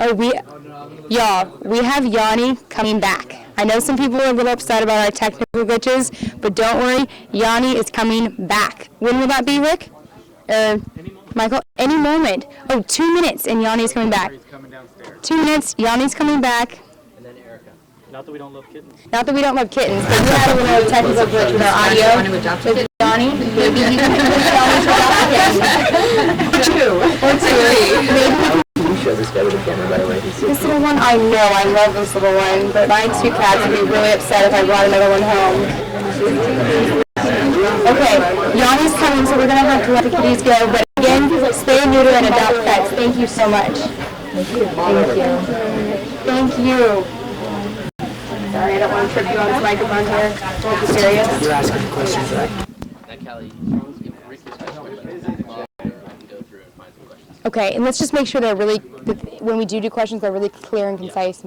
Y'all, we have Yanni coming back. I know some people are a little upset about our technical glitches, but don't worry, Yanni is coming back. When will that be, Rick? Michael? Any moment. 2 minutes, and Yanni's coming back. 2 minutes, Yanni's coming back. And then Erica. Not that we don't love kittens. Not that we don't love kittens, but we had a little technical glitch with our audio. With Yanni, maybe you can push Yanni to adopt a kitten. Or two. Maybe Show this guy with the camera, by the way. this little one, I know, I love this little one, but my 2 cats would be really upset if I brought another one home. Okay, Yanni's coming, so we're going to have to let the kitties go, but again, spay, neuter, and adopt pets. Thank you so much. Thank you. Thank you. Sorry, I don't want to trip you on this microphone here. Don't be serious. You're asking questions, right? Cali, Okay, and let's just make sure they're really, when we do questions, they're really clear and concise.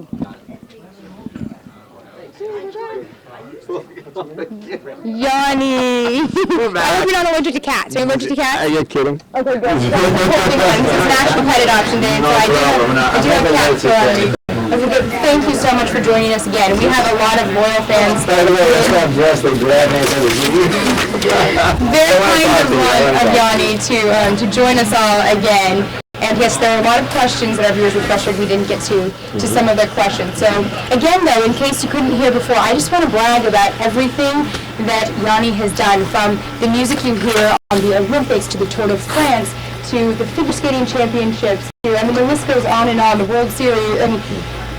Yanni! I hope you're not allergic to cats. Are you allergic to cats? Are you kidding? Okay, good. It's National Pet Adoption Day, and so I do have cats for Yanni. Okay, good. Thank you so much for joining us again. We have a lot of loyal fans. By the way, that's not dressed like gladness. Very kind of Yanni to join us all again. And yes, there are a lot of questions that our viewers requested we didn't get to some of their questions. So again, though, in case you couldn't hear before, I just want to brag about everything that Yanni has done, from the music you hear on the Olympics to the Tour de France to the figure skating championships. I mean, the list goes on and on. The World Series. I mean,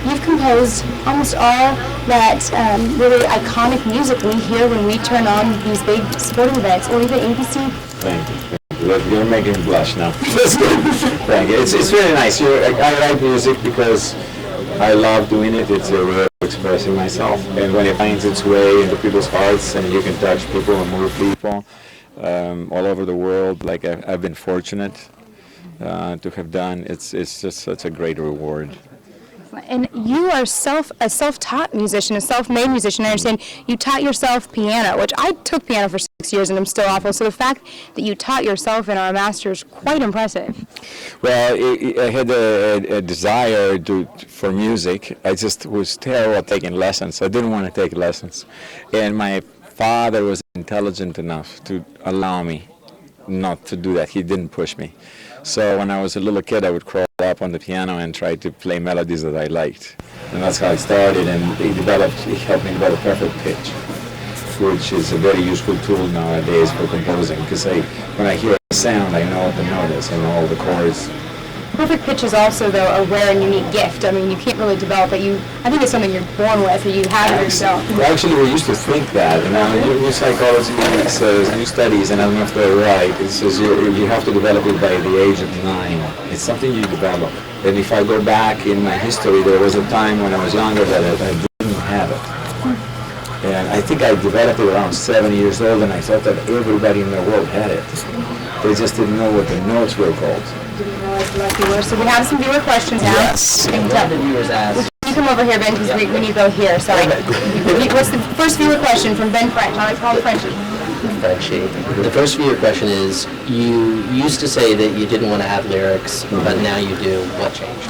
you've composed almost all that really iconic music we hear when we turn on these big sporting events, or even ABC. Thank you. You're making me blush now. That's good. Thank you. It's really nice. I like music because I love doing it. It's a way of expressing myself. And when it finds its way into people's hearts and you can touch people and move people all over the world, like I've been fortunate to have done, it's just such a great reward. And you are a self-taught musician, a self-made musician. I understand you taught yourself piano, which I took piano for 6 years and I'm still awful. So the fact that you taught yourself and are a master is quite impressive. Well, I had a desire for music. I just was terrible at taking lessons. I didn't want to take lessons. And my father was intelligent enough to allow me not to do that. He didn't push me. So when I was a little kid, I would crawl up on the piano and try to play melodies that I liked. And that's how I started, and he helped me develop perfect pitch, which is a very useful tool nowadays for composing, because when I hear a sound, I know what the note is and all the chords. Perfect pitch is also, though, a rare and unique gift. I mean, you can't really develop it. I think it's something you're born with, or you have it yourself. Actually, we used to think that. And now new psychology says, new studies, and I don't know if they're right, it says you have to develop it by the age of 9. It's something you develop. And if I go back in my history, there was a time when I was younger that I didn't have it. And I think I developed it around 7 years old, and I thought that everybody in the world had it. They just didn't know what the notes were called. So we have some viewer questions now. Yes. And what the viewers ask. You come over here, Ben, because we need to go here. So what's the first viewer question from Ben French? I like to call him Frenchie. Frenchie. The first viewer question is, you used to say that you didn't want to have lyrics, but now you do. What changed?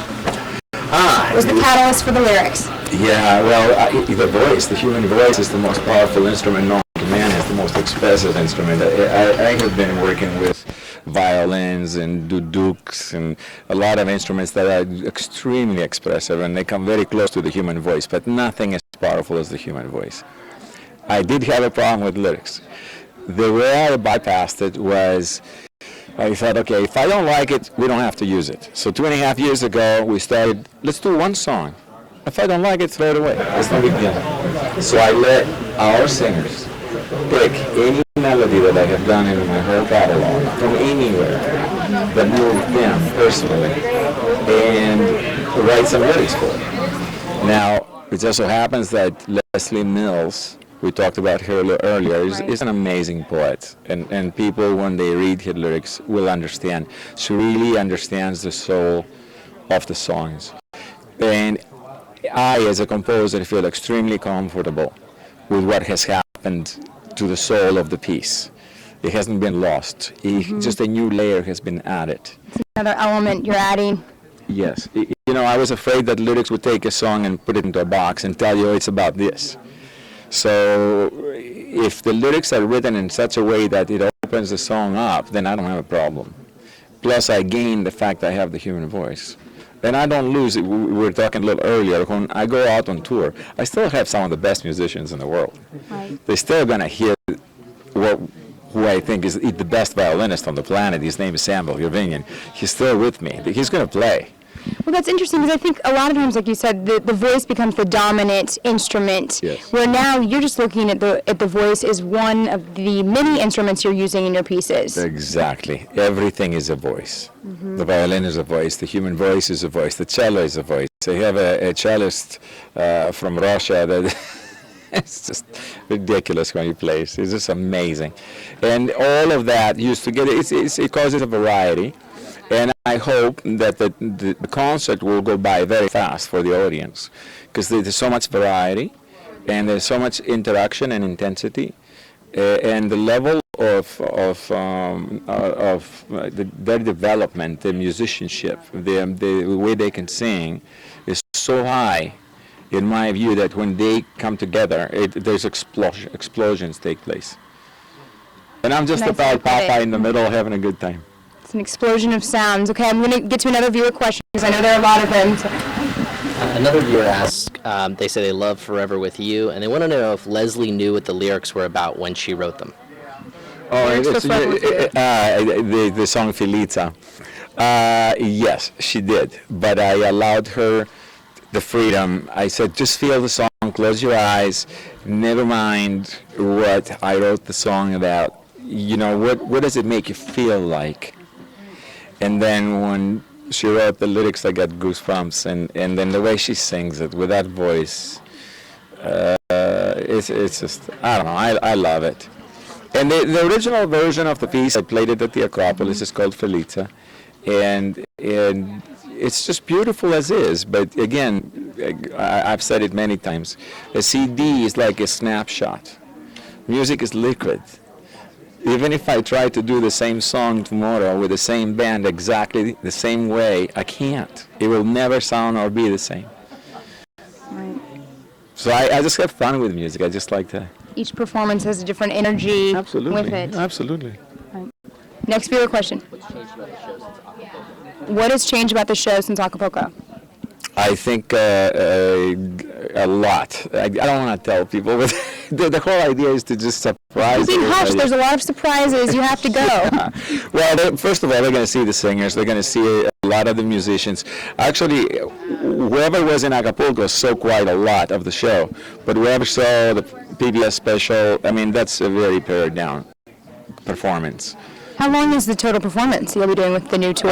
What was the catalyst for the lyrics? Yeah, well, the voice, the human voice is the most powerful instrument known to man. It's the most expressive instrument. I have been working with violins and dudukes and a lot of instruments that are extremely expressive, and they come very close to the human voice, but nothing as powerful as the human voice. I did have a problem with lyrics. The way I bypassed it was, I thought, okay, if I don't like it, we don't have to use it. So 2.5 years ago, we started, let's do one song. If I don't like it, throw it away. It's no big deal. So I let our singers pick any melody that I have done in my whole catalog from anywhere that moved them personally and write some lyrics for it. Now, it just so happens that Leslie Mills, we talked about her earlier, is an amazing poet, and people, when they read her lyrics, will understand. She really understands the soul of the songs. And I, as a composer, feel extremely comfortable with what has happened to the soul of the piece. It hasn't been lost. Just a new layer has been added. It's another element you're adding. Yes. I was afraid that lyrics would take a song and put it into a box and tell you it's about this. So if the lyrics are written in such a way that it opens the song up, then I don't have a problem. Plus, I gain the fact I have the human voice. And I don't lose it. We were talking a little earlier. When I go out on tour, I still have some of the best musicians in the world. Right. They're still going to hear who I think is the best violinist on the planet. His name is Samuel Gervinian. He's still with me. He's going to play. Well, that's interesting because I think a lot of times, like you said, the voice becomes the dominant instrument. Yes. Where now you're just looking at the voice as one of the many instruments you're using in your pieces. Exactly. Everything is a voice. The violin is a voice. The human voice is a voice. The cello is a voice. I have a cellist from Russia that it's just ridiculous when he plays. It's just amazing. And all of that used together, it causes a variety. And I hope that the concert will go by very fast for the audience because there's so much variety and there's so much interaction and intensity, and the level of their development, their musicianship, the way they can sing is so high, in my view, that when they come together, there's explosions take place. And I'm just Nice about to put it. Papa in the middle having a good time. It's an explosion of sounds. Okay, I'm going to get to another viewer question because I know there are a lot of them. So. Another viewer asked, they say they love Forever With You, and they want to know if Leslie knew what the lyrics were about when she wrote them. Oh, Lyrics for Forever With You. the song Felica. Yes, she did. But I allowed her the freedom. I said, just feel the song, close your eyes, never mind what I wrote the song about. What does it make you feel like? And then when she wrote the lyrics, I got goosebumps. And then the way she sings it with that voice, it's just, I don't know, I love it. And the original version of the piece, I played it at the Acropolis, is called Felica. And it's just beautiful as is. But again, I've said it many times, a CD is like a snapshot. Music is liquid. Even if I try to do the same song tomorrow with the same band exactly the same way, I can't. It will never sound or be the same. Right. So I just have fun with music. I just like to. Each performance has a different energy with it. Absolutely. Next viewer question. What has changed about the show since Acapulco? I think a lot. I don't want to tell people, but the whole idea is to just surprise You're being hushed. everybody. There's a lot of surprises. You have to go. Well, first of all, they're going to see the singers. They're going to see a lot of the musicians. Actually, whoever was in Acapulco saw quite a lot of the show. But whoever saw the PBS special, I mean, that's a very pared down performance. How long is the total performance you'll be doing with the new tour?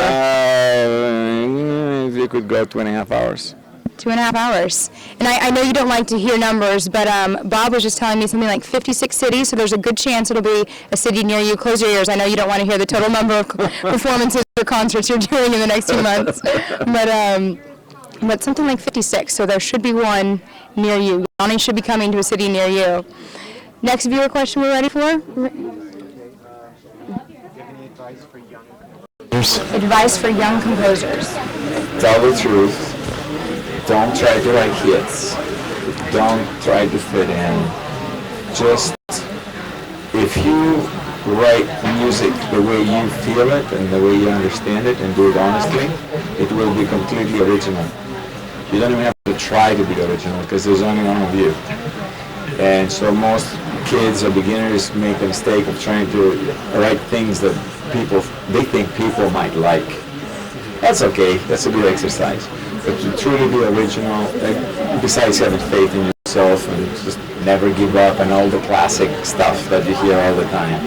You could go 2.5 hours. 2.5 hours. And I know you don't like to hear numbers, but Bob was just telling me something like 56 cities, so there's a good chance it'll be a city near you. Close your ears. I know you don't want to hear the total number of performances or concerts you're doing in the next 2 months. But something like 56, so there should be one near you. Yanni should be coming to a city near you. Next viewer question we're ready for? Advice for young composers. Tell the truth. Don't try to write hits. Don't try to fit in. Just, if you write music the way you feel it and the way you understand it and do it honestly, it will be completely original. You don't even have to try to be original because there's only one of you. And so most kids or beginners make the mistake of trying to write things that they think people might like. That's okay. That's a good exercise. But to truly be original, besides having faith in yourself and just never give up and all the classic stuff that you hear all the time,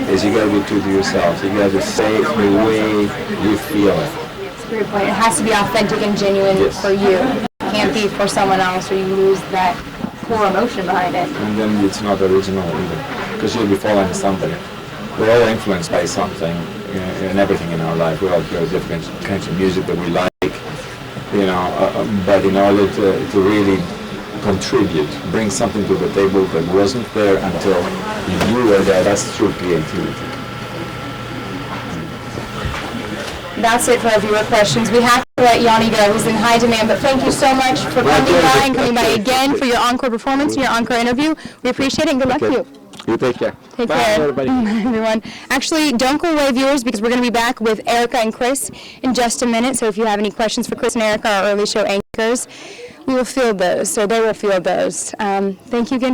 is you got to be true to yourself. You got to say it the way you feel it. That's a great point. It has to be authentic and genuine for you. It can't be for someone else or you lose that core emotion behind it. And then it's not original either, because you'll be following somebody. We're all influenced by something in everything in our life. We all hear different kinds of music that we like, but in order to really contribute, bring something to the table that wasn't there until you were there, that's true creativity. that's it for our viewer questions. We have to let Yanni go. He's in high demand, but thank you so much for coming by and coming by again for your encore performance, your encore interview. We appreciate it, and good luck to you. You take care. Take Bye, care. everybody. Bye, everyone. Actually, don't go away, viewers, because we're going to be back with Erica and Chris in just a minute. So if you have any questions for Chris and Erica, our early show anchors, we will field those. So they will field those. Thank you again.